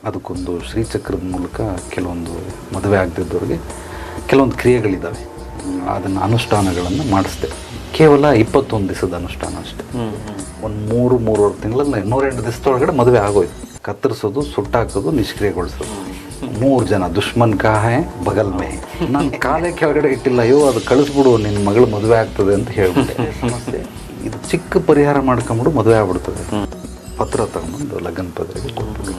ಅದಕ್ಕೊಂದು ಶ್ರೀಚಕ್ರದ ಮೂಲಕ ಕೆಲವೊಂದು ಮದುವೆ ಆಗದಿದ್ದವ್ರಿಗೆ ಕೆಲವೊಂದು ಕ್ರಿಯೆಗಳಿದ್ದಾವೆ, ಅದನ್ನು ಅನುಷ್ಠಾನಗಳನ್ನು ಮಾಡಿಸ್ದೆ. ಕೇವಲ 21 ದಿವಸದ ಅನುಷ್ಠಾನ ಅಷ್ಟೇ. ಒಂದು 3-3.5 ತಿಂಗಳಲ್ಲಿ 108 ದಿವಸದೊಳಗಡೆ ಮದುವೆ ಆಗೋಯ್ತು. ಕತ್ತರಿಸೋದು, ಸುಟ್ಟಾಕೋದು, ನಿಷ್ಕ್ರಿಯಗೊಳಿಸೋದು. 3 ಜನ ದುಶ್ಮನ್ ಕಾ ಹೈ ಬಗಲ್ ಮೇ. ನಾನು ಕಾಲೇ ಕೆಳಗಡೆ ಇಟ್ಟಿಲ್ಲ, ಅಯ್ಯೋ ಅದು ಕಳಿಸ್ಬಿಡು, ನಿನ್ನ ಮಗಳು ಮದುವೆ ಆಗ್ತದೆ ಅಂತ ಹೇಳ್ಬಿಟ್ಟೆ. ಸಮಸ್ಯೆ ಇದು ಚಿಕ್ಕ ಪರಿಹಾರ ಮಾಡ್ಕೊಂಬಿಡು, ಮದುವೆ ಆಗ್ಬಿಡ್ತದೆ. ಪತ್ರ ತಗೊಂಬಂದು ಲಗ್ನ ಪತ್ರಿಕೆ ಕೊಟ್ಬಿಡು.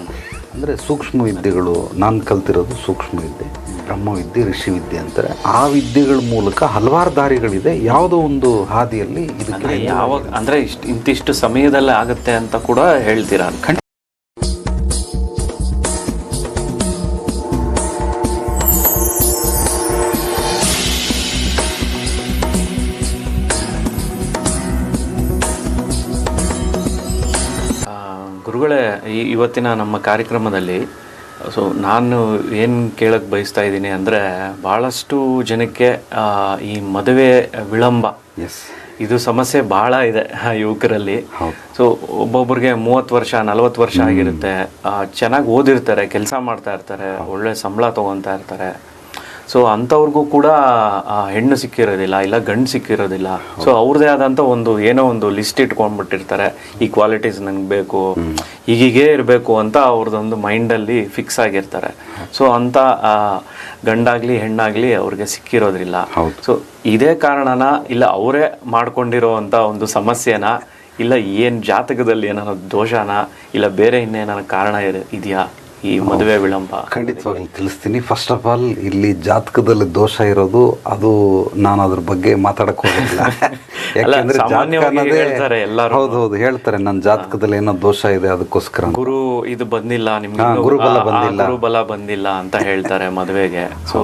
ಅಂದರೆ ಸೂಕ್ಷ್ಮ ವಿದ್ಯೆಗಳು, ನಾನು ಕಲ್ತಿರೋದು ಸೂಕ್ಷ್ಮ ವಿದ್ಯೆ, ಬ್ರಹ್ಮವಿದ್ಯೆ, ಋಷಿವಿದ್ಯೆ ಅಂತಾರೆ. ಆ ವಿದ್ಯೆಗಳ ಮೂಲಕ ಹಲವಾರು ದಾರಿಗಳಿದೆ. ಯಾವುದೋ ಒಂದು ಹಾದಿಯಲ್ಲಿ ಇದಕ್ಕೆ ಯಾವಾಗ ಅಂದರೆ ಇಂತಿಷ್ಟು ಸಮಯದಲ್ಲೇ ಆಗುತ್ತೆ ಅಂತ ಕೂಡ ಹೇಳ್ತೀರಾ? ಗುರುಗಳೇ, ಇವತ್ತಿನ ನಮ್ಮ ಕಾರ್ಯಕ್ರಮದಲ್ಲಿ ನಾನು ಏನು ಕೇಳಕ್ಕೆ ಬಯಸ್ತಾ ಇದ್ದೀನಿ ಅಂದರೆ, ಭಾಳಷ್ಟು ಜನಕ್ಕೆ ಈ ಮದುವೆ ವಿಳಂಬ ಇದು ಸಮಸ್ಯೆ ಭಾಳ ಇದೆ ಯುವಕರಲ್ಲಿ. ಸೊ ಒಬ್ಬೊಬ್ರಿಗೆ 30 ವರ್ಷ 40 ವರ್ಷ ಆಗಿರುತ್ತೆ, ಚೆನ್ನಾಗಿ ಓದಿರ್ತಾರೆ, ಕೆಲಸ ಮಾಡ್ತಾ ಇರ್ತಾರೆ, ಒಳ್ಳೆ ಸಂಬಳ ತೊಗೊತಾ ಇರ್ತಾರೆ. ಸೊ ಅಂಥವ್ರಿಗೂ ಕೂಡ ಹೆಣ್ಣು ಸಿಕ್ಕಿರೋದಿಲ್ಲ, ಇಲ್ಲ ಗಂಡು ಸಿಕ್ಕಿರೋದಿಲ್ಲ. ಸೊ ಅವ್ರದ್ದೇ ಆದಂಥ ಏನೋ ಒಂದು ಲಿಸ್ಟ್ ಇಟ್ಕೊಂಡ್ಬಿಟ್ಟಿರ್ತಾರೆ, ಈ ಕ್ವಾಲಿಟೀಸ್ ನನಗೆ ಬೇಕು, ಹೀಗೀಗೇ ಇರಬೇಕು ಅಂತ ಅವ್ರದ್ದೊಂದು ಮೈಂಡಲ್ಲಿ ಫಿಕ್ಸ್ ಆಗಿರ್ತಾರೆ. ಸೊ ಅಂಥ ಗಂಡಾಗಲಿ ಹೆಣ್ಣಾಗಲಿ ಅವ್ರಿಗೆ ಸಿಕ್ಕಿರೋದಿಲ್ಲ. ಸೊ ಇದೇ ಕಾರಣನ, ಇಲ್ಲ ಅವರೇ ಮಾಡ್ಕೊಂಡಿರೋ ಅಂಥ ಒಂದು ಸಮಸ್ಯೆನ, ಇಲ್ಲ ಏನು ಜಾತಕದಲ್ಲಿ ಏನಾರ ದೋಷನ, ಇಲ್ಲ ಬೇರೆ ಇನ್ನೇನಾರ ಕಾರಣ ಇದೆಯಾ ಈ ಮದುವೆ ವಿಳಂಬ? ಖಂಡಿತವಾಗ್ಲೂ ತಿಳಿಸ್ತೀನಿ. ಫಸ್ಟ್ ಆಫ್ ಆಲ್, ಇಲ್ಲಿ ಜಾತಕದಲ್ಲಿ ದೋಷ ಇರೋದು, ಅದು ನಾನು ಅದ್ರ ಬಗ್ಗೆ ಮಾತಾಡಕ್ ಹೋಗಿಲ್ಲ. ಯಾಕಂದ್ರೆ ಹೌದು ಹೇಳ್ತಾರೆ, ನನ್ನ ಜಾತಕದಲ್ಲಿ ಏನೋ ದೋಷ ಇದೆ, ಅದಕ್ಕೋಸ್ಕರ ಗುರು ಇದು ಬಂದಿಲ್ಲ ನಿಮ್ಗೆ, ಗುರುಬಲ ಬಂದಿಲ್ಲ ಅಂತ ಹೇಳ್ತಾರೆ ಮದುವೆಗೆ. ಸೊ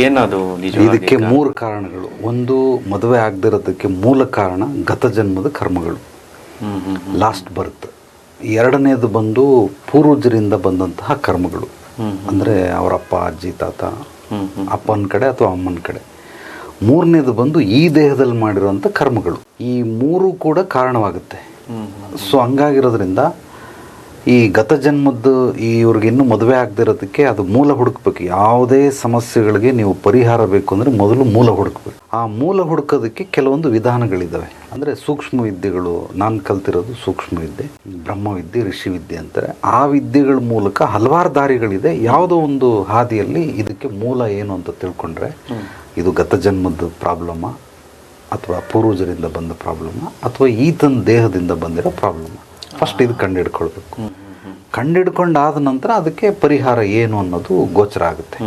ಏನದು ನಿಜ? ಇದಕ್ಕೆ 3 ಕಾರಣಗಳು. ಒಂದು, ಮದುವೆ ಆಗದಿರೋದಕ್ಕೆ ಮೂಲ ಕಾರಣ ಗತ ಜನ್ಮದ ಕರ್ಮಗಳು, ಲಾಸ್ಟ್ ಬರ್ತ್. ಎರಡನೇದು ಬಂದು ಪೂರ್ವಜರಿಂದ ಬಂದಂತಹ ಕರ್ಮಗಳು, ಅಂದರೆ ಅವರಪ್ಪ, ಅಜ್ಜಿ, ತಾತ, ಅಪ್ಪನ ಕಡೆ ಅಥವಾ ಅಮ್ಮನ ಕಡೆ. ಮೂರನೇದು ಬಂದು ಈ ದೇಹದಲ್ಲಿ ಮಾಡಿರುವಂಥ ಕರ್ಮಗಳು. ಈ 3 ಕೂಡ ಕಾರಣವಾಗುತ್ತೆ. ಸೊ ಹಂಗಾಗಿರೋದ್ರಿಂದ ಈ ಗತ ಜನ್ಮದ್ದು ಇವ್ರಿಗೆ ಇನ್ನೂ ಮದುವೆ ಆಗದಿರೋದಕ್ಕೆ ಅದು ಮೂಲ ಹುಡುಕ್ಬೇಕು. ಯಾವುದೇ ಸಮಸ್ಯೆಗಳಿಗೆ ನೀವು ಪರಿಹಾರ ಬೇಕು ಅಂದರೆ ಮೊದಲು ಮೂಲ ಹುಡುಕ್ಬೇಕು. ಆ ಮೂಲ ಹುಡುಕೋದಕ್ಕೆ ಕೆಲವೊಂದು ವಿಧಾನಗಳಿದ್ದಾವೆ. ಅಂದರೆ ಸೂಕ್ಷ್ಮ ವಿದ್ಯೆಗಳು, ನಾನು ಕಲ್ತಿರೋದು ಸೂಕ್ಷ್ಮ ವಿದ್ಯೆ, ಬ್ರಹ್ಮವಿದ್ಯೆ, ಋಷಿವಿದ್ಯೆ ಅಂತಾರೆ. ಆ ವಿದ್ಯೆಗಳ ಮೂಲಕ ಹಲವಾರು ದಾರಿಗಳಿದೆ. ಯಾವುದೋ ಒಂದು ಹಾದಿಯಲ್ಲಿ ಇದಕ್ಕೆ ಮೂಲ ಏನು ಅಂತ ತಿಳ್ಕೊಂಡ್ರೆ, ಇದು ಗತ ಜನ್ಮದ ಪ್ರಾಬ್ಲಮ, ಅಥವಾ ಪೂರ್ವಜರಿಂದ ಬಂದ ಪ್ರಾಬ್ಲಮ, ಅಥವಾ ಈತನ ದೇಹದಿಂದ ಬಂದಿರೋ ಪ್ರಾಬ್ಲಮ. ಫಸ್ಟ್ ಇದು ಕಂಡುಹಿಡ್ಕೊಳ್ಬೇಕು. ಕಂಡುಹಿಡ್ಕೊಂಡಾದ ನಂತರ ಅದಕ್ಕೆ ಪರಿಹಾರ ಏನು ಅನ್ನೋದು ಗೋಚರ ಆಗುತ್ತೆ.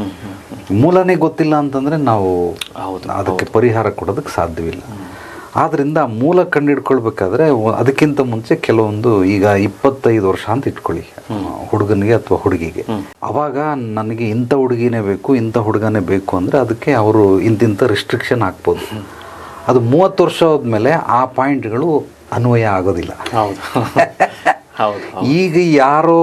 ಮೂಲನೇ ಗೊತ್ತಿಲ್ಲ ಅಂತಂದರೆ ನಾವು ಅದಕ್ಕೆ ಪರಿಹಾರ ಕೊಡೋದಕ್ಕೆ ಸಾಧ್ಯವಿಲ್ಲ. ಆದ್ದರಿಂದ ಮೂಲ ಕಂಡುಹಿಡ್ಕೊಳ್ಬೇಕಾದ್ರೆ ಅದಕ್ಕಿಂತ ಮುಂಚೆ ಕೆಲವೊಂದು, ಈಗ 25 ವರ್ಷ ಅಂತ ಇಟ್ಕೊಳ್ಳಿ ಹುಡುಗನಿಗೆ ಅಥವಾ ಹುಡುಗಿಗೆ. ಅವಾಗ ನನಗೆ ಇಂಥ ಹುಡುಗಿನೇ ಬೇಕು, ಇಂಥ ಹುಡುಗನೇ ಬೇಕು ಅಂದರೆ ಅದಕ್ಕೆ ಅವರು ಇಂತಿಂಥ ರಿಸ್ಟ್ರಿಕ್ಷನ್ ಹಾಕ್ಬೋದು. ಅದು 30 ವರ್ಷ ಹೋದ್ಮೇಲೆ ಆ ಪಾಯಿಂಟ್ಗಳು ಅನ್ವಯ ಆಗೋದಿಲ್ಲ. ಈಗ ಯಾರೋ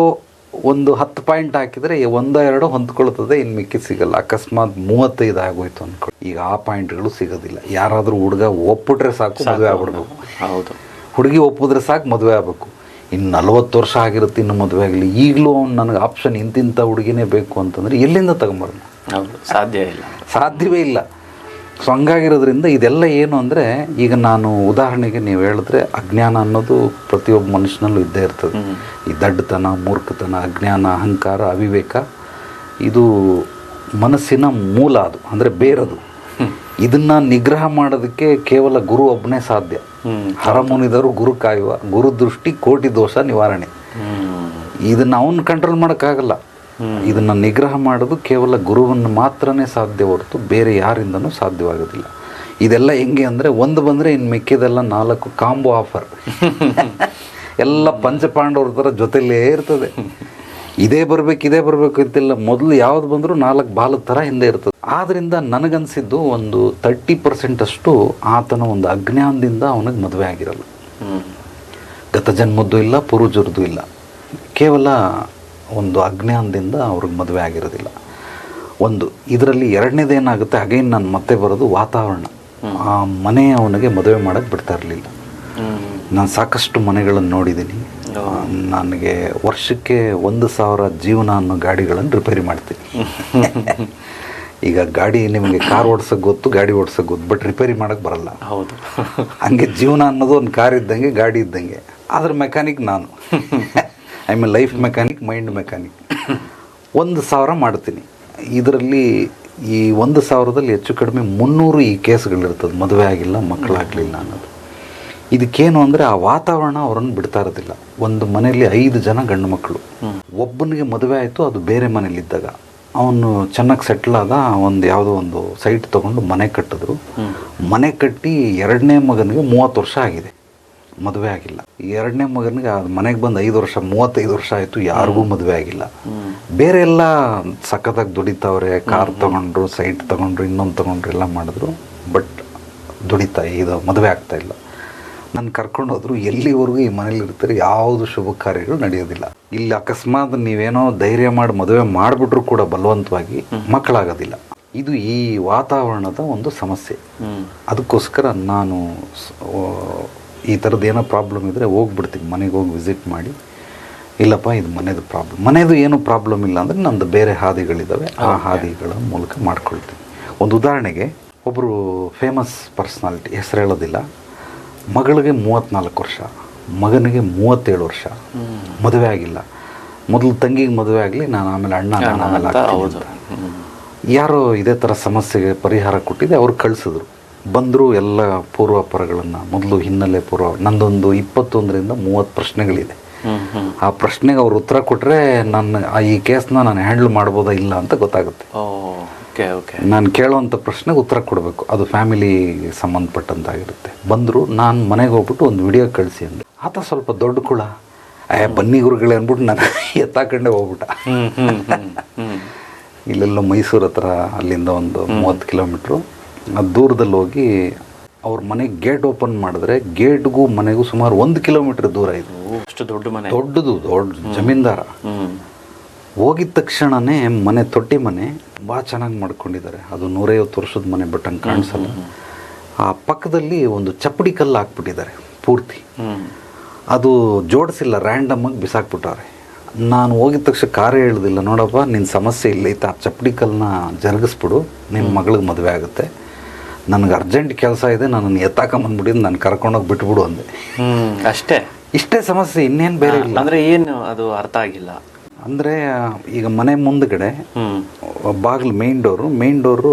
ಒಂದು 10 ಪಾಯಿಂಟ್ ಹಾಕಿದರೆ 1-2 ಹೊಂದ್ಕೊಳ್ತದೆ, ಇನ್ನು ಮಿಕ್ಕಿ ಸಿಗಲ್ಲ. ಅಕಸ್ಮಾತ್ 35 ಆಗೋಯ್ತು ಅಂದ್ಕೊಳ್ಳಿ, ಈಗ ಆ ಪಾಯಿಂಟ್ಗಳು ಸಿಗೋದಿಲ್ಲ. ಯಾರಾದರೂ ಹುಡುಗ ಒಪ್ಪಿಟ್ರೆ ಸಾಕು, ಮದುವೆ ಆಗ್ಬಿಡ್ಬೇಕು. ಹುಡುಗಿ ಒಪ್ಪಿದ್ರೆ ಸಾಕು, ಮದುವೆ ಆಗಬೇಕು. ಇನ್ನು 40 ವರ್ಷ ಆಗಿರುತ್ತೆ, ಇನ್ನು ಮದುವೆ ಆಗಲಿ. ಈಗಲೂ ನನಗೆ ಆಪ್ಷನ್ ಇಂತಿಂಥ ಹುಡುಗಿನೇ ಬೇಕು ಅಂತಂದರೆ ಎಲ್ಲಿಂದ ತಗೊಂಬರೋಣ? ಸಾಧ್ಯವೇ ಇಲ್ಲ. ಸೊ ಹಂಗಾಗಿರೋದ್ರಿಂದ ಇದೆಲ್ಲ ಏನು ಅಂದರೆ, ಈಗ ನಾನು ಉದಾಹರಣೆಗೆ ನೀವು ಹೇಳಿದ್ರೆ, ಅಜ್ಞಾನ ಅನ್ನೋದು ಪ್ರತಿಯೊಬ್ಬ ಮನುಷ್ಯನಲ್ಲೂ ಇದ್ದೇ ಇರ್ತದೆ. ಈ ದಡ್ಡತನ, ಮೂರ್ಖತನ, ಅಜ್ಞಾನ, ಅಹಂಕಾರ, ಅವಿವೇಕ, ಇದು ಮನಸ್ಸಿನ ಮೂಲ. ಅದು ಅಂದರೆ ಬೇರದು. ಇದನ್ನು ನಿಗ್ರಹ ಮಾಡೋದಕ್ಕೆ ಕೇವಲ ಗುರು ಒಬ್ಬನೇ ಸಾಧ್ಯ. ಹರಮುನಿದರು ಗುರು ಕಾಯುವ, ಗುರು ದೃಷ್ಟಿ ಕೋಟಿ ದೋಷ ನಿವಾರಣೆ. ಇದನ್ನು ಅವನು ಕಂಟ್ರೋಲ್ ಮಾಡೋಕ್ಕಾಗಲ್ಲ. ಇದನ್ನು ನಿಗ್ರಹ ಮಾಡೋದು ಕೇವಲ ಗುರುವನ್ನು ಮಾತ್ರನೇ ಸಾಧ್ಯ ಹೊರತು ಬೇರೆ ಯಾರಿಂದನೂ ಸಾಧ್ಯವಾಗೋದಿಲ್ಲ. ಇದೆಲ್ಲ ಹೆಂಗೆ ಅಂದರೆ, ಒಂದು ಬಂದರೆ ಇನ್ನು ಮಿಕ್ಕಿದೆಲ್ಲ 4 ಕಾಂಬೋ ಆಫರ್. ಎಲ್ಲ ಪಂಚಪಾಂಡವ್ರ ಥರ ಜೊತೆಲೇ ಇರ್ತದೆ. ಇದೇ ಬರಬೇಕು ಅಂತಿಲ್ಲ, ಮೊದಲು ಯಾವ್ದು ಬಂದರೂ 4 ಬಾಲದ ಥರ ಹಿಂದೆ ಇರ್ತದೆ. ಆದ್ದರಿಂದ ನನಗನ್ಸಿದ್ದು ಒಂದು 30% ಅಷ್ಟು ಆತನ ಒಂದು ಅಜ್ಞಾನದಿಂದ ಅವನಿಗೆ ಮದುವೆ ಆಗಿರಲ್ಲ. ಗತ ಜನ್ಮದ್ದು ಇಲ್ಲ, ಪೂರ್ವಜರದ್ದು ಇಲ್ಲ, ಕೇವಲ ಒಂದು ಅಜ್ಞಾನದಿಂದ ಅವ್ರಿಗೆ ಮದುವೆ ಆಗಿರೋದಿಲ್ಲ. ಒಂದು ಇದರಲ್ಲಿ ಎರಡನೇದೇನಾಗುತ್ತೆ, ಅಗೈನ್ ನಾನು ಮತ್ತೆ ಬರೋದು ವಾತಾವರಣ. ಆ ಮನೆ ಅವನಿಗೆ ಮದುವೆ ಮಾಡೋಕ್ಕೆ ಬಿಡ್ತಾ ಇರಲಿಲ್ಲ. ನಾನು ಸಾಕಷ್ಟು ಮನೆಗಳನ್ನು ನೋಡಿದ್ದೀನಿ. ನನಗೆ ವರ್ಷಕ್ಕೆ 1,000 ಜೀವನ ಅನ್ನೋ ಗಾಡಿಗಳನ್ನು ರಿಪೇರಿ ಮಾಡ್ತೀನಿ. ಈಗ ಗಾಡಿ ನಿಮಗೆ ಕಾರ್ ಓಡ್ಸೋಕೆ ಗೊತ್ತು, ಗಾಡಿ ಓಡ್ಸೋಕೆ ಗೊತ್ತು, ಬಟ್ ರಿಪೇರಿ ಮಾಡೋಕ್ಕೆ ಬರಲ್ಲ. ಹೌದು. ಹಂಗೆ ಜೀವನ ಅನ್ನೋದು ಒಂದು ಕಾರ್ ಇದ್ದಂಗೆ, ಗಾಡಿ ಇದ್ದಂಗೆ. ಅದ್ರ ಮೆಕ್ಯಾನಿಕ್ ನಾನು. I mean life mechanic, mind mechanic. 1,000 ಮಾಡ್ತೀನಿ. ಇದರಲ್ಲಿ ಈ 1,000ದಲ್ಲಿ ಹೆಚ್ಚು ಕಡಿಮೆ 300 ಈ ಕೇಸ್ಗಳಿರ್ತದೆ, ಮದುವೆ ಆಗಿಲ್ಲ, ಮಕ್ಕಳಾಗಲಿಲ್ಲ ಅನ್ನೋದು. ಇದಕ್ಕೇನು ಅಂದರೆ ಆ ವಾತಾವರಣ ಅವರನ್ನು ಬಿಡ್ತಾ ಇರೋದಿಲ್ಲ. ಒಂದು ಮನೆಯಲ್ಲಿ 5 ಜನ ಗಂಡು ಮಕ್ಕಳು, ಒಬ್ಬನಿಗೆ ಮದುವೆ ಆಯಿತು, ಅದು ಬೇರೆ ಮನೇಲಿದ್ದಾಗ ಅವನು ಚೆನ್ನಾಗಿ ಸೆಟ್ಲ್ ಆದ. ಒಂದು ಯಾವುದೋ ಒಂದು ಸೈಟ್ ತೊಗೊಂಡು ಮನೆ ಕಟ್ಟಿದ್ರು. ಮನೆ ಕಟ್ಟಿ 2ನೇ ಮಗನಿಗೆ 30 ವರ್ಷ ಆಗಿದೆ, ಮದುವೆ ಆಗಿಲ್ಲ. 2ನೇ ಮಗನಿಗೆ ಅದು ಮನೆಗೆ ಬಂದು 5 ವರ್ಷ, 35 ವರ್ಷ ಆಯಿತು, ಯಾರಿಗೂ ಮದುವೆ ಆಗಿಲ್ಲ. ಬೇರೆ ಎಲ್ಲ ಸಖತ್ತಾಗಿ ದುಡಿತಾವ್ರೆ, ಕಾರ್ ತೊಗೊಂಡ್ರು, ಸೈಟ್ ತೊಗೊಂಡ್ರು, ಇನ್ನೊಂದು ತೊಗೊಂಡ್ರು, ಎಲ್ಲ ಮಾಡಿದ್ರು. ಬಟ್ ಇದು ಮದುವೆ ಆಗ್ತಾಯಿಲ್ಲ. ನಾನು ಕರ್ಕೊಂಡೋದ್ರು, ಎಲ್ಲಿವರೆಗೂ ಈ ಮನೇಲಿ ಇರ್ತಾರೆ, ಯಾವುದು ಶುಭ ಕಾರ್ಯಗಳು ನಡೆಯೋದಿಲ್ಲ. ಇಲ್ಲಿ ಅಕಸ್ಮಾತ್ ನೀವೇನೋ ಧೈರ್ಯ ಮಾಡಿ ಮದುವೆ ಮಾಡಿಬಿಟ್ರು ಕೂಡ ಬಲವಂತವಾಗಿ ಮಕ್ಕಳಾಗೋದಿಲ್ಲ. ಇದು ಈ ವಾತಾವರಣದ ಒಂದು ಸಮಸ್ಯೆ. ಅದಕ್ಕೋಸ್ಕರ ನಾನು ಈ ಥರದ್ದು ಏನೋ ಪ್ರಾಬ್ಲಮ್ ಇದ್ದರೆ ಹೋಗ್ಬಿಡ್ತೀನಿ, ಮನೆಗೆ ಹೋಗಿ ವಿಸಿಟ್ ಮಾಡಿ, ಇಲ್ಲಪ್ಪ ಇದು ಮನೆಯದು ಪ್ರಾಬ್ಲಮ್, ಮನೆಯದು ಏನೂ ಪ್ರಾಬ್ಲಮ್ ಇಲ್ಲ ಅಂದರೆ ನಂದು ಬೇರೆ ಹಾದಿಗಳಿದ್ದಾವೆ, ಆ ಹಾದಿಗಳ ಮೂಲಕ ಮಾಡ್ಕೊಳ್ತೀನಿ. ಒಂದು ಉದಾಹರಣೆಗೆ, ಒಬ್ಬರು ಫೇಮಸ್ ಪರ್ಸ್ನಾಲಿಟಿ, ಹೆಸರು ಹೇಳೋದಿಲ್ಲ, ಮಗಳಿಗೆ 34 ವರ್ಷ, ಮಗನಿಗೆ 37 ವರ್ಷ, ಮದುವೆ ಆಗಿಲ್ಲ. ಮೊದಲು ತಂಗಿಗೆ ಮದುವೆ ಆಗಲಿ, ನಾನು ಆಮೇಲೆ ಅಣ್ಣ, ನಾನು ಆಮೇಲೆ ಆಗ್ತೀನಿ. ಯಾರೋ ಇದೇ ಥರ ಸಮಸ್ಯೆಗೆ ಪರಿಹಾರ ಕೊಟ್ಟಿದ್ದೆ, ಅವ್ರು ಕಳಿಸಿದ್ರು. ಬಂದರು, ಎಲ್ಲ ಪೂರ್ವಾಪರಗಳನ್ನು ಮೊದಲು ಹಿನ್ನೆಲೆ ಪೂರ್ವ, ನಂದೊಂದು 21ರಿಂದ 30 ಪ್ರಶ್ನೆಗಳಿದೆ. ಆ ಪ್ರಶ್ನೆಗೆ ಅವ್ರು ಉತ್ತರ ಕೊಟ್ಟರೆ ನಾನು ಈ ಕೇಸ್ನ ನಾನು ಹ್ಯಾಂಡಲ್ ಮಾಡ್ಬೋದಾ ಇಲ್ಲ ಅಂತ ಗೊತ್ತಾಗುತ್ತೆ. ನಾನು ಕೇಳೋವಂಥ ಪ್ರಶ್ನೆಗೆ ಉತ್ತರ ಕೊಡಬೇಕು, ಅದು ಫ್ಯಾಮಿಲಿಗೆ ಸಂಬಂಧಪಟ್ಟಂತಾಗಿರುತ್ತೆ. ಬಂದರು, ನಾನು ಮನೆಗೆ ಹೋಗ್ಬಿಟ್ಟು ಒಂದು ವಿಡಿಯೋ ಕಳಿಸಿ ಅಂದೆ. ಆತ ಸ್ವಲ್ಪ ದೊಡ್ಡ ಕುಳ, ಬನ್ನಿ ಗುರುಗಳೇ ಅಂದ್ಬಿಟ್ಟು ನಾನು ಎತ್ತಾಕೊಂಡೆ ಹೋಗ್ಬಿಟ್ಟ. ಇಲ್ಲೆಲ್ಲ ಮೈಸೂರು ಹತ್ರ, ಅಲ್ಲಿಂದ ಒಂದು 30 ಕಿಲೋಮೀಟ್ರು ದೂರದಲ್ಲಿ ಹೋಗಿ ಅವ್ರ ಮನೆಗೆ ಗೇಟ್ ಓಪನ್ ಮಾಡಿದ್ರೆ ಗೇಟ್ಗೂ ಮನೆಗೂ ಸುಮಾರು 1 ಕಿಲೋಮೀಟರ್ ದೂರ ಇದೆ. ಅಷ್ಟು ದೊಡ್ಡ ಮನೆ, ದೊಡ್ಡ ಜಮೀನ್ದಾರ. ಹೋಗಿದ ತಕ್ಷಣವೇ ಮನೆ, ತೊಟ್ಟಿ ಮನೆ, ಭಾಳ ಚೆನ್ನಾಗಿ ಮಾಡ್ಕೊಂಡಿದ್ದಾರೆ. ಅದು 150 ವರ್ಷದ ಮನೆ, ಬಟ್ ಹಂಗೆ ಕಾಣಿಸಲ್ಲ. ಆ ಪಕ್ಕದಲ್ಲಿ ಒಂದು ಚಪ್ಪಡಿ ಕಲ್ಲು ಹಾಕ್ಬಿಟ್ಟಿದ್ದಾರೆ ಪೂರ್ತಿ. ಅದು ಜೋಡಿಸಿಲ್ಲ, ರ್ಯಾಂಡಮ್ಮಾಗಿ ಬಿಸಾಕ್ಬಿಟ್ಟವ್ರೆ. ನಾನು ಹೋಗಿದ ತಕ್ಷಣ ಕಾರ್ಯ ಹೇಳ್ದಿಲ್ಲ, ನೋಡಪ್ಪ ನಿನ್ನ ಸಮಸ್ಯೆ ಇಲ್ಲೈತೆ, ಆ ಚಪ್ಪಡಿ ಕಲ್ಲನ್ನ ಜರುಗಿಸ್ಬಿಡು, ನಿನ್ನ ಮಗಳಿಗೆ ಮದುವೆ ಆಗುತ್ತೆ, ನನಗೆ ಅರ್ಜೆಂಟ್ ಕೆಲಸ ಇದೆ, ನನ್ನನ್ನು ಎತ್ತಾಕೊಂಬಂದ್ಬಿಟ್ಟಿದ್ದು, ನಾನು ಕರ್ಕೊಂಡೋಗಿ ಬಿಟ್ಬಿಡು ಅಂದೆ. ಇಷ್ಟೇ ಸಮಸ್ಯೆ, ಇನ್ನೇನು ಬೇರೆ ಇಲ್ಲ. ಅಂದರೆ ಏನು ಅದು ಅರ್ಥ ಆಗಿಲ್ಲ. ಅಂದರೆ ಈಗ ಮನೆ ಮುಂದ್ಗಡೆ ಬಾಗಿಲು, ಮೇನ್ ಡೋರು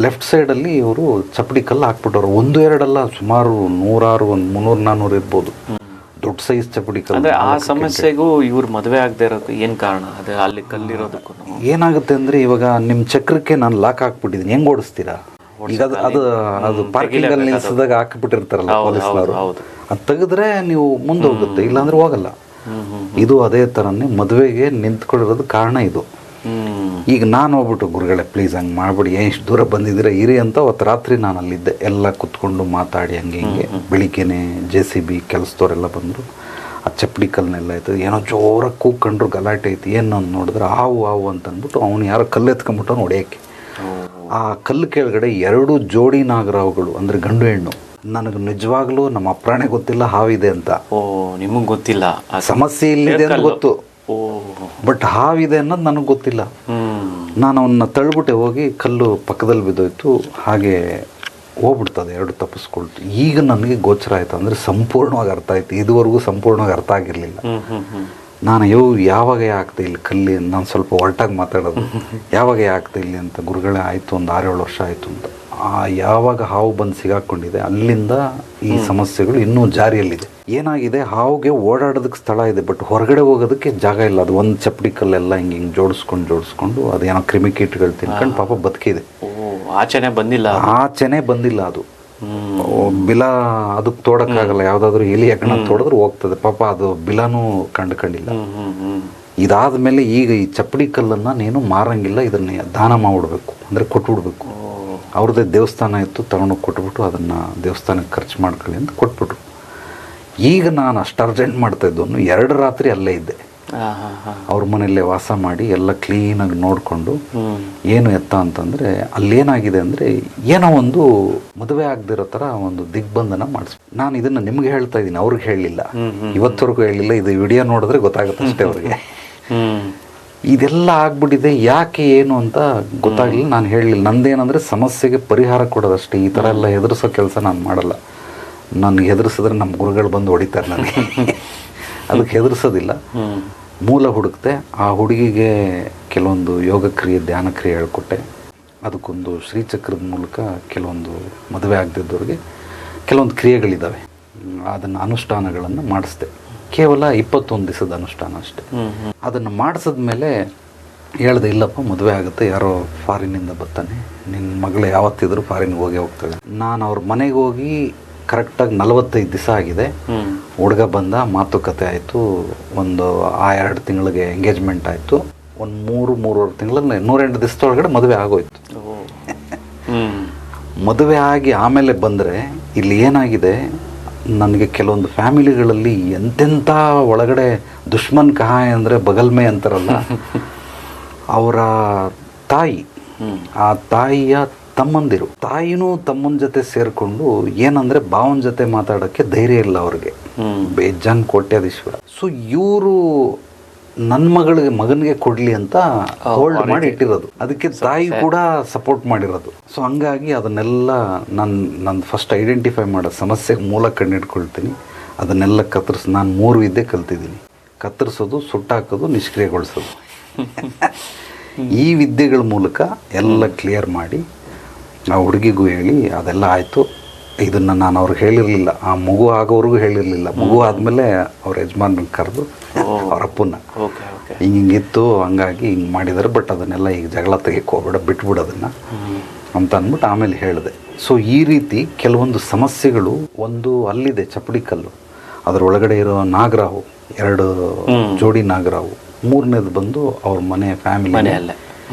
ಲೆಫ್ಟ್ ಸೈಡಲ್ಲಿ ಇವರು ಚಪ್ಪಡಿ ಕಲ್ಲು ಹಾಕ್ಬಿಟ್ಟವ್ರು. 1-2 ಅಲ್ಲ, ಸುಮಾರು 100, ಒಂದು 300-400 ಇರ್ಬೋದು, ದೊಡ್ಡ ಸೈಜ್ ಚಪ್ಪಡಿ ಕಲ್ಲು. ಅಂದರೆ ಆ ಸಮಸ್ಯೆಗೂ ಇವ್ರು ಮದುವೆ ಆಗದೆ ಇರೋದು ಏನು ಕಾರಣ? ಅದು ಅಲ್ಲಿ ಕಲ್ಲಿರೋದಕ್ಕೂ ಏನಾಗುತ್ತೆ ಅಂದರೆ, ಇವಾಗ ನಿಮ್ಮ ಚಕ್ರಕ್ಕೆ ನಾನು ಲಾಕ್ ಹಾಕ್ಬಿಟ್ಟಿದ್ದೀನಿ, ಹೆಂಗೆ ಓಡಿಸ್ತೀರಾ? ಈಗ ಅದು ಪಾರ್ಕಿಂಗ್ ಅಲ್ಲಿ ನಿಲ್ಸಿದಾಗ ಹಾಕಿಬಿಟ್ಟಿರ್ತಾರಲ್ಲ ಪೊಲೀಸ್ನವರು, ಅದು ತೆಗೆದ್ರೆ ನೀವು ಮುಂದೆ ಹೋಗುತ್ತೆ, ಇಲ್ಲಾಂದ್ರೆ ಹೋಗಲ್ಲ. ಇದು ಅದೇ ಥರನೇ ಮದುವೆಗೆ ನಿಂತ್ಕೊಂಡಿರೋದು ಕಾರಣ ಇದು. ಈಗ ನಾನು ಹೋಗ್ಬಿಟ್ಟು, ಗುರುಗಳೇ ಪ್ಲೀಸ್ ಹಂಗೆ ಮಾಡ್ಬಿಡಿ, ಎಷ್ಟು ದೂರ ಬಂದಿದ್ದೀರಾ ಇರಿ ಅಂತ ಅವತ್ತು ರಾತ್ರಿ ನಾನು ಅಲ್ಲಿದ್ದೆ. ಎಲ್ಲ ಕುತ್ಕೊಂಡು ಮಾತಾಡಿ ಹಂಗೆ ಹಿಂಗೆ. ಬೆಳಿಗ್ಗೆನೆ JCB ಕೆಲಸದವರೆಲ್ಲ ಬಂದರು. ಆ ಚಪ್ಪಡಿ ಕಲ್ಲನ್ನೆಲ್ಲ ಆಯ್ತು, ಏನೋ ಜೋರಾಗಿ ಕೂಗ್ಕೊಂಡ್ರು, ಗಲಾಟೆ ಐತಿ. ಏನು ಅಂತ ನೋಡಿದ್ರೆ ಹಾವು ಅಂತ ಅಂದ್ಬಿಟ್ಟು ಅವನು ಯಾರೋ ಕಲ್ಲು ಎತ್ಕೊಂಡ್ಬಿಟ್ಟು ಹೊಡೆಯೋಕ್ಕೆ. ಆ ಕಲ್ಲು ಕೆಳಗಡೆ 2 ಜೋಡಿ ನಾಗರಾವುಗಳು, ಅಂದರೆ ಗಂಡು ಹೆಣ್ಣು. ನನಗೆ ನಿಜವಾಗ್ಲೂ ನಮ್ಮ ಅಪ್ರಾಣೆ ಗೊತ್ತಿಲ್ಲ ಹಾವಿದೆ ಅಂತ. ನಿಮಗೆ ಗೊತ್ತಿಲ್ಲ, ಸಮಸ್ಯೆ ಇಲ್ಲಿದೆ ಅಂತ ಗೊತ್ತು, ಬಟ್ ಹಾವಿದೆ ಅನ್ನೋದು ನನಗೆ ಗೊತ್ತಿಲ್ಲ. ನಾನು ಅವನ್ನ ತಳ್ಬಿಟ್ಟೆ, ಹೋಗಿ ಕಲ್ಲು ಪಕ್ಕದಲ್ಲಿ ಬಿದ್ದೋಯ್ತು, ಹಾಗೆ ಹೋಗ್ಬಿಡ್ತದೆ, 2 ತಪ್ಪಿಸ್ಕೊಳ್ತು. ಈಗ ನನಗೆ ಗೋಚರ ಆಯಿತು, ಅಂದರೆ ಸಂಪೂರ್ಣವಾಗಿ ಅರ್ಥ ಆಯ್ತು. ಇದುವರೆಗೂ ಸಂಪೂರ್ಣವಾಗಿ ಅರ್ಥ ಆಗಿರಲಿಲ್ಲ. ನಾನು ಯಾವಾಗ ಆಗ್ತಾ ಇಲ್ಲಿ ಕಲ್ಲಿ, ನಾನು ಸ್ವಲ್ಪ ಹೊರಟಾಗಿ ಮಾತಾಡೋದು, ಯಾವಾಗ ಆಗ್ತಾ ಇಲ್ಲಿ ಅಂತ. ಗುರುಗಳೇ ಆಯಿತು, ಒಂದು 6-7 ವರ್ಷ ಆಯಿತು ಅಂತ. ಯಾವಾಗ ಹಾವು ಬಂದು ಸಿಗಾಕೊಂಡಿದೆ ಅಲ್ಲಿಂದ ಈ ಸಮಸ್ಯೆಗಳು ಇನ್ನೂ ಜಾರಿಯಲ್ಲಿದೆ. ಏನಾಗಿದೆ, ಹಾವುಗೆ ಓಡಾಡೋದಕ್ಕೆ ಸ್ಥಳ ಇದೆ, ಬಟ್ ಹೊರಗಡೆ ಹೋಗೋದಕ್ಕೆ ಜಾಗ ಇಲ್ಲ. ಅದು ಒಂದು ಚಪ್ಪಡಿ ಕಲ್ಲೆಲ್ಲ ಹಿಂಗೆ ಜೋಡಿಸ್ಕೊಂಡು ಅದೇನೋ ಕ್ರಿಮಿಕೀಟಗಳು ತಿನ್ಕೊಂಡು ಪಾಪ ಬದುಕಿದೆ. ಆಚೆನೆ ಬಂದಿಲ್ಲ ಅದು. ಬಿಲ ಅದಕ್ಕೆ ತೋಡಕ್ಕಾಗಲ್ಲ, ಯಾವುದಾದ್ರೂ ಎಲಿ ಯಾಕಣ ತೋಡಿದ್ರೆ ಹೋಗ್ತದೆ ಪಾಪ, ಅದು ಬಿಲನೂ ಕಂಡಿಲ್ಲ. ಇದಾದ ಮೇಲೆ ಈಗ ಈ ಚಪ್ಪಡಿ ಕಲ್ಲನ್ನು ನೀನು ಮಾರಂಗಿಲ್ಲ, ಇದನ್ನ ದಾನ ಮಾಡಿಬಿಡ್ಬೇಕು, ಅಂದರೆ ಕೊಟ್ಬಿಡ್ಬೇಕು. ಅವ್ರದ್ದೇ ದೇವಸ್ಥಾನ ಇತ್ತು, ತಗೊಂಡೋಗಿ ಕೊಟ್ಬಿಟ್ಟು ಅದನ್ನು ದೇವಸ್ಥಾನಕ್ಕೆ ಖರ್ಚು ಮಾಡ್ಕೊಳ್ಳಿ ಅಂತ ಕೊಟ್ಬಿಟ್ರು. ಈಗ ನಾನು ಅಷ್ಟು ಅರ್ಜೆಂಟ್ ಮಾಡ್ತಾ ಇದ್ದವನು 2 ರಾತ್ರಿ ಅಲ್ಲೇ ಇದ್ದೆ. ಅವ್ರ ಮನೆಯಲ್ಲೇ ವಾಸ ಮಾಡಿ ಎಲ್ಲ ಕ್ಲೀನಾಗಿ ನೋಡಿಕೊಂಡು ಏನು ಎತ್ತ ಅಂತಂದರೆ ಅಲ್ಲೇನಾಗಿದೆ ಅಂದರೆ ಏನೋ ಒಂದು ಮದುವೆ ಆಗದಿರೋ ಥರ ಒಂದು ದಿಗ್ಬಂಧನ ಮಾಡಿಸ್ಬೇಕು. ನಾನು ಇದನ್ನು ನಿಮ್ಗೆ ಹೇಳ್ತಾ ಇದ್ದೀನಿ, ಅವ್ರಿಗೆ ಹೇಳಲಿಲ್ಲ, ಇವತ್ತವರೆಗೂ ಹೇಳಿಲ್ಲ. ಇದು ವಿಡಿಯೋ ನೋಡಿದ್ರೆ ಗೊತ್ತಾಗುತ್ತೆ ಅಷ್ಟೇ ಅವ್ರಿಗೆ. ಇದೆಲ್ಲ ಆಗ್ಬಿಟ್ಟಿದೆ, ಯಾಕೆ ಏನು ಅಂತ ಗೊತ್ತಾಗಲಿಲ್ಲ. ನಾನು ಹೇಳಲಿಲ್ಲ. ನಂದೇನಂದರೆ ಸಮಸ್ಯೆಗೆ ಪರಿಹಾರ ಕೊಡೋದಷ್ಟೇ. ಈ ಥರ ಎಲ್ಲ ಹೆದರ್ಸೋ ಕೆಲಸ ನಾನು ಮಾಡಲ್ಲ. ನನಗೆ ಹೆದರ್ಸಿದ್ರೆ ನಮ್ಮ ಗುರುಗಳು ಬಂದು ಹೊಡಿತಾರೆ ನನಗೆ. ಅದಕ್ಕೆ ಹೆದರ್ಸೋದಿಲ್ಲ. ಮೂಲ ಹುಡುಕ್ತೆ. ಆ ಹುಡುಗಿಗೆ ಕೆಲವೊಂದು ಯೋಗ ಕ್ರಿಯೆ, ಧ್ಯಾನ ಕ್ರಿಯೆ ಹೇಳ್ಕೊಟ್ಟೆ. ಅದಕ್ಕೊಂದು ಶ್ರೀಚಕ್ರದ ಮೂಲಕ ಕೆಲವೊಂದು ಮದುವೆ ಆಗದಿದ್ದವ್ರಿಗೆ ಕೆಲವೊಂದು ಕ್ರಿಯೆಗಳಿದ್ದಾವೆ, ಅದನ್ನು ಅನುಷ್ಠಾನಗಳನ್ನು ಮಾಡಿಸ್ದೆ. ಕೇವಲ 21 ದಿವಸದ ಅನುಷ್ಠಾನ ಅಷ್ಟೆ. ಅದನ್ನು ಮಾಡಿಸಿದ್ಮೇಲೆ ಹೇಳ್ದೆ, ಇಲ್ಲಪ್ಪ ಮದುವೆ ಆಗುತ್ತೆ, ಯಾರೋ ಫಾರಿನಿಂದ ಬರ್ತಾನೆ, ನಿನ್ನ ಮಗಳು ಯಾವತ್ತಿದ್ರು ಫಾರಿನ್ಗೆ ಹೋಗ್ತಾಳೆ. ನಾನು ಅವ್ರ ಮನೆಗೆ ಹೋಗಿ ಕರೆಕ್ಟಾಗಿ 45 ದಿವಸ ಆಗಿದೆ. ಹುಡುಗ ಬಂದ, ಮಾತುಕತೆ ಆಯಿತು. ಒಂದು 2 ತಿಂಗಳಿಗೆ ಎಂಗೇಜ್ಮೆಂಟ್ ಆಯಿತು. ಒಂದು 3-3.5 ತಿಂಗಳಲ್ಲಿ 108 ದಿವಸದೊಳಗಡೆ ಮದುವೆ ಆಗೋಯ್ತು. ಮದುವೆ ಆಗಿ ಆಮೇಲೆ ಬಂದರೆ ಇಲ್ಲಿ ಏನಾಗಿದೆ, ನನಗೆ ಕೆಲವೊಂದು ಫ್ಯಾಮಿಲಿಗಳಲ್ಲಿ ಎಂತೆಂಥ ಒಳಗಡೆ ದುಶ್ಮನ್ ಕಹಾಯ ಅಂದರೆ ಬಗಲ್ಮೆ ಅಂತಾರಲ್ಲ, ಅವರ ತಾಯಿ, ಆ ತಾಯಿಯ ತಮ್ಮಂದಿರು, ತಾಯಿನೂ ತಮ್ಮನ ಜೊತೆ ಸೇರಿಕೊಂಡು ಏನಂದರೆ ಭಾವನ ಜೊತೆ ಮಾತಾಡೋಕ್ಕೆ ಧೈರ್ಯ ಇಲ್ಲ ಅವ್ರಿಗೆ. ಬೇಜಾನ್ ಕೋಟ್ಯಾಧೀಶ್ವರ. ಸೊ ಇವರು ನನ್ನ ಮಗನಿಗೆ ಕೊಡಲಿ ಅಂತ ಹೋಲ್ಡ್ ಮಾಡಿ ಇಟ್ಟಿರೋದು. ಅದಕ್ಕೆ ತಾಯಿ ಕೂಡ ಸಪೋರ್ಟ್ ಮಾಡಿರೋದು. ಸೊ ಹಂಗಾಗಿ ಅದನ್ನೆಲ್ಲ ನಾನು ಫಸ್ಟ್ ಐಡೆಂಟಿಫೈ ಮಾಡೋ ಸಮಸ್ಯೆಗೆ ಮೂಲ ಕಂಡಿಡ್ಕೊಳ್ತೀನಿ. ಅದನ್ನೆಲ್ಲ ನಾನು 3 ವಿದ್ಯೆ ಕಲ್ತಿದ್ದೀನಿ. ಕತ್ತರಿಸೋದು, ಸುಟ್ಟಾಕೋದು, ನಿಷ್ಕ್ರಿಯಗೊಳಿಸೋದು. ಈ ವಿದ್ಯೆಗಳ ಮೂಲಕ ಎಲ್ಲ ಕ್ಲಿಯರ್ ಮಾಡಿ ಆ ಹುಡುಗಿಗೂ ಹೇಳಿ ಅದೆಲ್ಲ ಆಯಿತು. ಇದನ್ನು ನಾನು ಅವ್ರಿಗೆ ಹೇಳಿರಲಿಲ್ಲ, ಆ ಮಗು ಆಗೋವ್ರಿಗೂ ಹೇಳಿರಲಿಲ್ಲ. ಮಗು ಆದಮೇಲೆ ಅವ್ರ ಯಜಮಾನ್ರಿಗೆ ಕರೆದು ಅವ್ರ ಅಪ್ಪನ ಹಿಂಗಿತ್ತು, ಹಂಗಾಗಿ ಹಿಂಗೆ ಮಾಡಿದ್ದಾರೆ, ಬಟ್ ಅದನ್ನೆಲ್ಲ ಈಗ ಜಗಳ ತೆಗಿಯಕ್ಕೆ ಹೋಗ್ಬೇಡ, ಬಿಟ್ಬಿಡೋದನ್ನು ಅಂತ ಅಂದ್ಬಿಟ್ಟು ಆಮೇಲೆ ಹೇಳಿದೆ. ಸೊ ಈ ರೀತಿ ಕೆಲವೊಂದು ಸಮಸ್ಯೆಗಳು, ಒಂದು ಅಲ್ಲಿದೆ ಚಪ್ಪಡಿ ಕಲ್ಲು, ಅದರ ಒಳಗಡೆ ಇರೋ ನಾಗರಾವು, 2 ಜೋಡಿ ನಾಗರಾವು, 3ನೇದು ಬಂದು ಅವ್ರ ಮನೆ ಫ್ಯಾಮಿಲಿ,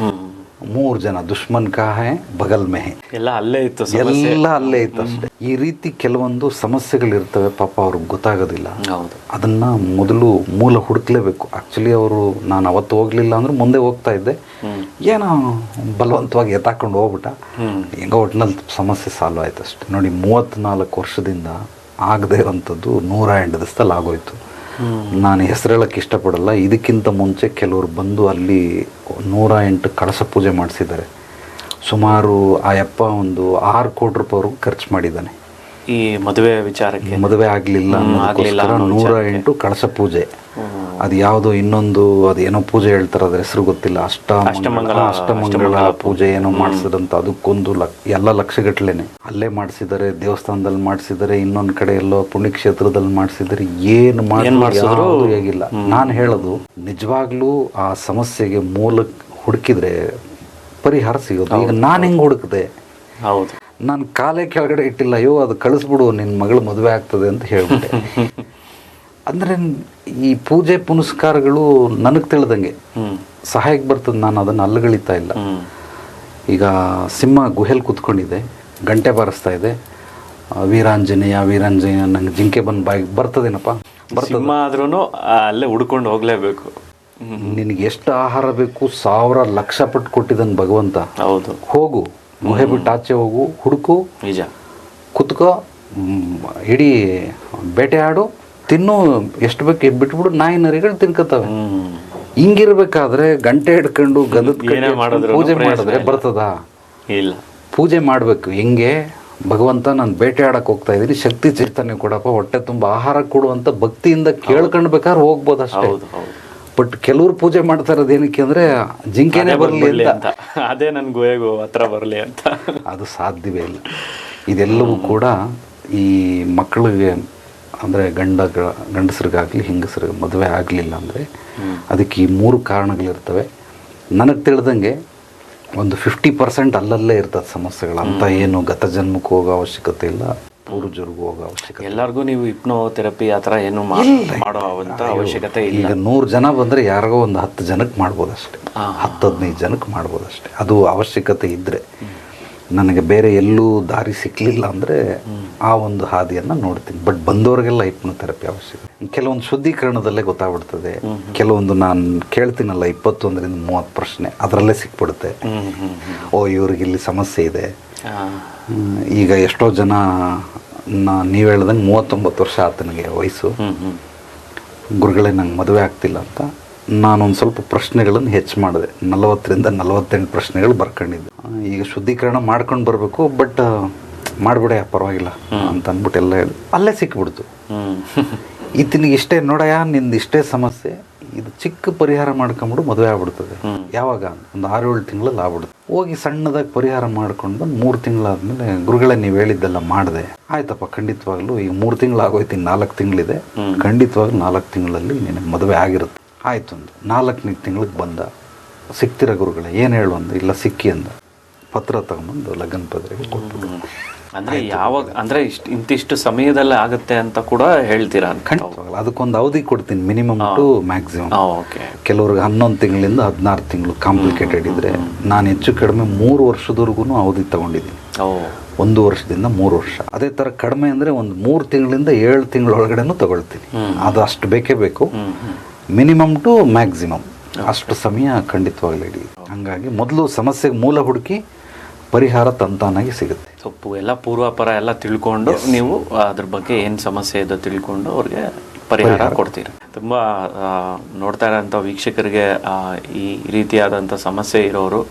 3 ಜನ ದುಶ್ಮನ್ ಕಾಹೆ ಬಗಲ್ ಮೆಹೆ, ಎಲ್ಲ ಅಲ್ಲೇ ಇತ್ತು ಅಷ್ಟೇ. ಈ ರೀತಿ ಕೆಲವೊಂದು ಸಮಸ್ಯೆಗಳಿರ್ತವೆ. ಪಾಪ ಅವ್ರಿಗೆ ಗೊತ್ತಾಗೋದಿಲ್ಲ. ಅದನ್ನ ಮೊದಲು ಮೂಲ ಹುಡುಕ್ಲೇಬೇಕು. ಆಕ್ಚುಲಿ ಅವರು, ನಾನು ಅವತ್ತು ಹೋಗ್ಲಿಲ್ಲ ಅಂದ್ರೆ ಮುಂದೆ ಹೋಗ್ತಾ ಇದ್ದೆ, ಏನೋ ಬಲವಂತವಾಗಿ ಎತ್ತಾಕೊಂಡು ಹೋಗ್ಬಿಟ್ಟ. ಹೆಂಗೋ ಒಟ್ಟಿನಲ್ಲಿ ಸಮಸ್ಯೆ ಸಾಲ್ವ್ ಆಯ್ತು ಅಷ್ಟೆ. ನೋಡಿ, 34 ವರ್ಷದಿಂದ ಆಗದೆ ಇರೋಂಥದ್ದು 108 ದಿವಸದಲ್ಲಿ ಆಗೋಯ್ತು. ನಾನು ಹೆಸರು ಹೇಳಕ್ಕೆ ಇಷ್ಟಪಡಲ್ಲ. ಇದಕ್ಕಿಂತ ಮುಂಚೆ ಕೆಲವರು ಬಂದು ಅಲ್ಲಿ 108 ಕಳಶ ಪೂಜೆ ಮಾಡಿಸಿದ್ದಾರೆ. ಸುಮಾರು ಆ ಯಪ್ಪ ಒಂದು 6 ಕೋಟಿ ರೂಪಾಯಿವರೆಗೂ ಖರ್ಚು ಮಾಡಿದ್ದಾನೆ ಈ ಮದುವೆ ವಿಚಾರಕ್ಕೆ. ಮದುವೆ ಆಗಲಿಲ್ಲ 108 ಕಳಶ ಪೂಜೆ. ಅದು ಯಾವುದೋ ಇನ್ನೊಂದು, ಅದು ಏನೋ ಪೂಜೆ ಹೇಳ್ತಾರೆ, ಅದ್ರ ಹೆಸರು ಗೊತ್ತಿಲ್ಲ. ಅಷ್ಟಮಂಗಳ ಪೂಜೆ ಏನೋ ಮಾಡಿಸಿದಂತ, ಅದಕ್ಕೊಂದು ಎಲ್ಲ ಲಕ್ಷಗಟ್ಲೆನೆ ಅಲ್ಲೇ ಮಾಡಿಸಿದ್ದಾರೆ, ದೇವಸ್ಥಾನದಲ್ಲಿ ಮಾಡಿಸಿದ್ದಾರೆ, ಇನ್ನೊಂದು ಕಡೆ ಎಲ್ಲೋ ಪುಣ್ಯಕ್ಷೇತ್ರದಲ್ಲಿ ಮಾಡಿಸಿದ್ದಾರೆ. ಏನು ಮಾಡಿದ್ರು ಹೇಗಿಲ್ಲ. ನಾನು ಹೇಳೋದು, ನಿಜವಾಗ್ಲೂ ಆ ಸಮಸ್ಯೆಗೆ ಮೂಲ ಹುಡುಕಿದ್ರೆ ಪರಿಹಾರ ಸಿಗೋದು. ಈಗ ನಾನು ಹೆಂಗೆ ಹುಡುಕಿದೆ? ಹೌದು, ನಾನು ಕಾಲೇ ಕೆಳಗಡೆ ಇಟ್ಟಿಲ್ಲ, ಅಯ್ಯೋ ಅದು ಕಳಿಸ್ಬಿಡು, ನಿನ್ನ ಮಗಳು ಮದುವೆ ಆಗ್ತದೆ ಅಂತ ಹೇಳ್ಬಿಟ್ಟೆ. ಅಂದರೆ ಈ ಪೂಜೆ ಪುನಸ್ಕಾರಗಳು ನನಗೆ ತಿಳಿದಂಗೆ ಸಹಾಯಕ್ಕೆ ಬರ್ತದೆ. ನಾನು ಅದನ್ನು ಅಲ್ಲಗಳಿತಾ ಇಲ್ಲ. ಈಗ ಸಿಂಹ ಗುಹೆಲ್ ಕೂತ್ಕೊಂಡಿದೆ, ಗಂಟೆ ಬಾರಿಸ್ತಾ ಇದೆ, ವೀರಾಂಜನೇಯ ನಂಗೆ ಜಿಂಕೆ ಬಂದು ಬಾಯಿಗೆ ಬರ್ತದೇನಪ್ಪ, ಸಿಂಹ ಆದ್ರೂ ಅಲ್ಲೇ ಹುಡ್ಕೊಂಡು ಹೋಗ್ಲೇಬೇಕು. ನಿನಗೆ ಎಷ್ಟು ಆಹಾರ ಬೇಕು, 1000 ಲಕ್ಷ ಪಟ್ಟು ಕೊಟ್ಟಿದ್ದಾನೆ ಭಗವಂತ. ಹೌದು, ಹೋಗು, ಗುಹೆ ಬಿಟ್ಟು ಆಚೆ ಹೋಗು, ಹುಡುಕು, ನಿಜ, ಕುತ್ಕೋ, ಇಡೀ ಬೇಟೆ ಆಡು, ತಿನ್ನು, ಎಷ್ಟು ಬೇಕು ಬಿಟ್ಬಿಡು, ನಾಯಿ ನರಿಗಳು ತಿನ್ಕೋತವೆ. ಹಿಂಗಿರ್ಬೇಕಾದ್ರೆ ಗಂಟೆ ಹಿಡ್ಕೊಂಡು ಗದದ ಪೂಜೆ ಮಾಡಿದ್ರೆ ಬರ್ತದ? ಇಲ್ಲ. ಪೂಜೆ ಮಾಡಬೇಕು. ಹೆಂಗೆ? ಭಗವಂತ, ನಾನು ಬೇಟೆ ಆಡಕ್ಕೆ ಹೋಗ್ತಾ ಇದ್ದೀನಿ, ಶಕ್ತಿ ಚೈತನ್ಯ ಕೊಡಪ್ಪ, ಹೊಟ್ಟೆ ತುಂಬ ಆಹಾರ ಕೊಡು ಅಂತ ಭಕ್ತಿಯಿಂದ ಕೇಳ್ಕೊಂಡು ಬೇಕಾದ್ರೆ ಹೋಗ್ಬೋದು ಅಷ್ಟೇ. ಬಟ್ ಕೆಲವ್ರು ಪೂಜೆ ಮಾಡ್ತಾ ಇರೋದು ಏನಕ್ಕೆ ಅಂದ್ರೆ ಜಿಂಕೆನೇ ಬರಲಿ ಅಂತ, ಅದೇ ನನ್ ಗುಹೆಗೂ ಹತ್ರ ಬರಲಿ ಅಂತ. ಅದು ಸಾಧ್ಯವೇ ಇಲ್ಲ. ಇದೆಲ್ಲವೂ ಕೂಡ ಈ ಮಕ್ಕಳಿಗೆ, ಅಂದರೆ ಗಂಡಸರಿಗಾಗಲಿ ಹೆಂಗಸರಿಗೆ ಮದುವೆ ಆಗಲಿಲ್ಲ ಅಂದರೆ ಅದಕ್ಕೆ ಈ 3 ಕಾರಣಗಳಿರ್ತವೆ. ನನಗೆ ತಿಳಿದಂಗೆ ಒಂದು 50% ಅಲ್ಲಲ್ಲೇ ಇರ್ತದೆ ಸಮಸ್ಯೆಗಳು. ಅಂತ ಏನು ಗತ ಜನ್ಮಕ್ಕೆ ಹೋಗೋ ಅವಶ್ಯಕತೆ ಇಲ್ಲ, ಪೂರ್ವಜರಿಗೂ ಹೋಗೋ ಅವಶ್ಯಕತೆ. ಎಲ್ಲರಿಗೂ ನೀವು ಹಿಪ್ನೋಥೆರಪಿ ಆ ಥರ ಏನು ಮಾಡೋ ಅವಶ್ಯಕತೆ ಇಲ್ಲ. ಈಗ 100 ಜನ ಬಂದರೆ ಯಾರಿಗೋ ಒಂದು 10 ಜನಕ್ಕೆ ಮಾಡ್ಬೋದು ಅಷ್ಟೇ, 10-15 ಜನಕ್ಕೆ ಮಾಡ್ಬೋದು ಅಷ್ಟೇ. ಅದು ಅವಶ್ಯಕತೆ ಇದ್ದರೆ. ನನಗೆ ಬೇರೆ ಎಲ್ಲೂ ದಾರಿ ಸಿಕ್ಕಲಿಲ್ಲ ಅಂದರೆ ಆ ಒಂದು ಹಾದಿಯನ್ನು ನೋಡ್ತೀನಿ. ಬಟ್ ಬಂದವರಿಗೆಲ್ಲ ಹಿಪ್ನೋಥೆರಪಿ ಅವಶ್ಯಕ. ಕೆಲವೊಂದು ಶುದ್ಧೀಕರಣದಲ್ಲೇ ಗೊತ್ತಾಗ್ಬಿಡ್ತದೆ. ಕೆಲವೊಂದು ನಾನು ಕೇಳ್ತೀನಲ್ಲ 21ರಿಂದ 30 ಪ್ರಶ್ನೆ, ಅದರಲ್ಲೇ ಸಿಕ್ಬಿಡುತ್ತೆ. ಓ ಇವ್ರಿಗೆ ಇಲ್ಲಿ ಸಮಸ್ಯೆ ಇದೆ. ಈಗ ಎಷ್ಟೋ ಜನ ನೀವು ಹೇಳ್ದಂಗೆ 39 ವರ್ಷ ಆತನಿಗೆ ವಯಸ್ಸು. ಗುರುಗಳೇ ನಂಗೆ ಮದುವೆ ಆಗ್ತಿಲ್ಲ ಅಂತ ನಾನೊಂದು ಸ್ವಲ್ಪ ಪ್ರಶ್ನೆಗಳನ್ನು ಹೆಚ್ಚು ಮಾಡಿದೆ. 40ರಿಂದ 48 ಪ್ರಶ್ನೆಗಳು ಬರ್ಕೊಂಡಿದ್ದೆ. ಈಗ ಶುದ್ಧೀಕರಣ ಮಾಡ್ಕೊಂಡು ಬರಬೇಕು, ಬಟ್ ಮಾಡಿಬಿಡ ಪರವಾಗಿಲ್ಲ ಅಂತ ಅಂದ್ಬಿಟ್ಟು ಎಲ್ಲ ಹೇಳಿ ಅಲ್ಲೇ ಸಿಕ್ಬಿಡ್ತು. ಈತನಿಗೆ ಇಷ್ಟೇ ನೋಡಯ್ಯ, ನಿಂದು ಇಷ್ಟೇ ಸಮಸ್ಯೆ, ಇದು ಚಿಕ್ಕ ಪರಿಹಾರ ಮಾಡ್ಕೊಂಬಿಡು ಮದುವೆ ಆಗ್ಬಿಡ್ತದೆ. ಯಾವಾಗ ಒಂದು 6-7 ತಿಂಗಳಲ್ಲಿ ಆಗ್ಬಿಡುತ್ತೆ. ಹೋಗಿ ಸಣ್ಣದಾಗಿ ಪರಿಹಾರ ಮಾಡ್ಕೊಂಡು ಬಂದು 3 ತಿಂಗಳಾದ್ಮೇಲೆ ಗುರುಗಳೇ ನೀವು ಹೇಳಿದ್ದೆಲ್ಲ ಮಾಡಿದೆ, ಆಯ್ತಪ್ಪ ಖಂಡಿತವಾಗ್ಲೂ ಈಗ 3 ತಿಂಗಳಾಗೋಯ್ತು, 4 ತಿಂಗಳಿದೆ, ಖಂಡಿತವಾಗ್ಲೂ 4 ತಿಂಗಳಲ್ಲಿ ನಿನಗೆ ಮದುವೆ ಆಗಿರುತ್ತೆ. ಆಯ್ತು ಒಂದು 4ನೇ ತಿಂಗಳಿಗೆ ಬಂದ, ಸಿಕ್ತಿರ ಗುರುಗಳೇ ಏನು ಹೇಳು ಅಂದ. ಇಲ್ಲ ಸಿಕ್ಕಿ ಅಂದ. ಪತ್ರ ತಗೊಂಬಂದು ಲಗ್ನ ಪತ್ರಿಕೆ ಕೊಟ್ಬಿಟ್ಟು. ಅಂದರೆ ಯಾವಾಗ ಅಂದರೆ ಇಂತಿಷ್ಟು ಸಮಯದಲ್ಲೇ ಆಗುತ್ತೆ ಅಂತ ಕೂಡ ಹೇಳ್ತೀರಾ? ಖಂಡಿತವಾಗಲ್ಲ, ಅದಕ್ಕೊಂದು ಅವಧಿ ಕೊಡ್ತೀನಿ, ಮಿನಿಮಮ್ ಟು ಮ್ಯಾಕ್ಸಿಮಮ್. ಓಕೆ. ಕೆಲವ್ರಿಗೆ 11 ತಿಂಗಳಿಂದ 16 ತಿಂಗಳು ಕಾಂಪ್ಲಿಕೇಟೆಡ್ ಇದ್ದರೆ, ನಾನು ಹೆಚ್ಚು ಕಡಿಮೆ 3 ವರ್ಷದವರೆಗೂ ಅವಧಿ ತಗೊಂಡಿದ್ದೀನಿ. 1 ವರ್ಷದಿಂದ 3 ವರ್ಷ. ಅದೇ ಥರ ಕಡಿಮೆ ಅಂದರೆ ಒಂದು 3 ತಿಂಗಳಿಂದ 7 ತಿಂಗಳೊಳಗಡೆನೂ ತಗೊಳ್ತೀನಿ. ಅದು ಅಷ್ಟು ಬೇಕೇ ಬೇಕು. ಮಿನಿಮಮ್ ಟು ಮ್ಯಾಕ್ಸಿಮಮ್ ಅಷ್ಟು ಸಮಯ ಖಂಡಿತವಾಗ್ಲೂ ಹಿಡಿ. ಹಾಗಾಗಿ ಮೊದಲು ಸಮಸ್ಯೆಗೆ ಮೂಲ ಹುಡುಕಿ ಪರಿಹಾರ ತಂತಾನಾಗಿ ಸಿಗುತ್ತೆ. ಸೊಪ್ಪು ಎಲ್ಲ ಪೂರ್ವಾಪರ ಎಲ್ಲ ತಿಳ್ಕೊಂಡು ನೀವು ಅದ್ರ ಬಗ್ಗೆ ಏನು ಸಮಸ್ಯೆ ಇದೆ ತಿಳ್ಕೊಂಡು ಅವ್ರಿಗೆ ಪರಿಹಾರ ಕೊಡ್ತೀರಿ. ತುಂಬ ನೋಡ್ತಾ ಇರೋಂಥ ವೀಕ್ಷಕರಿಗೆ ಈ ರೀತಿಯಾದಂಥ ಸಮಸ್ಯೆ ಇರೋರು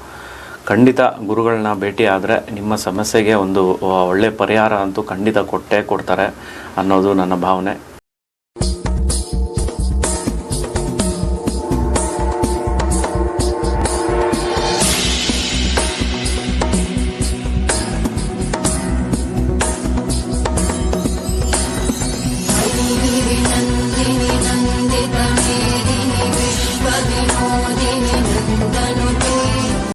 ಖಂಡಿತ ಗುರುಗಳನ್ನ ಭೇಟಿ ಆದರೆ ನಿಮ್ಮ ಸಮಸ್ಯೆಗೆ ಒಂದು ಒಳ್ಳೆ ಪರಿಹಾರ ಅಂತೂ ಖಂಡಿತ ಕೊಟ್ಟೇ ಕೊಡ್ತಾರೆ ಅನ್ನೋದು ನನ್ನ ಭಾವನೆ.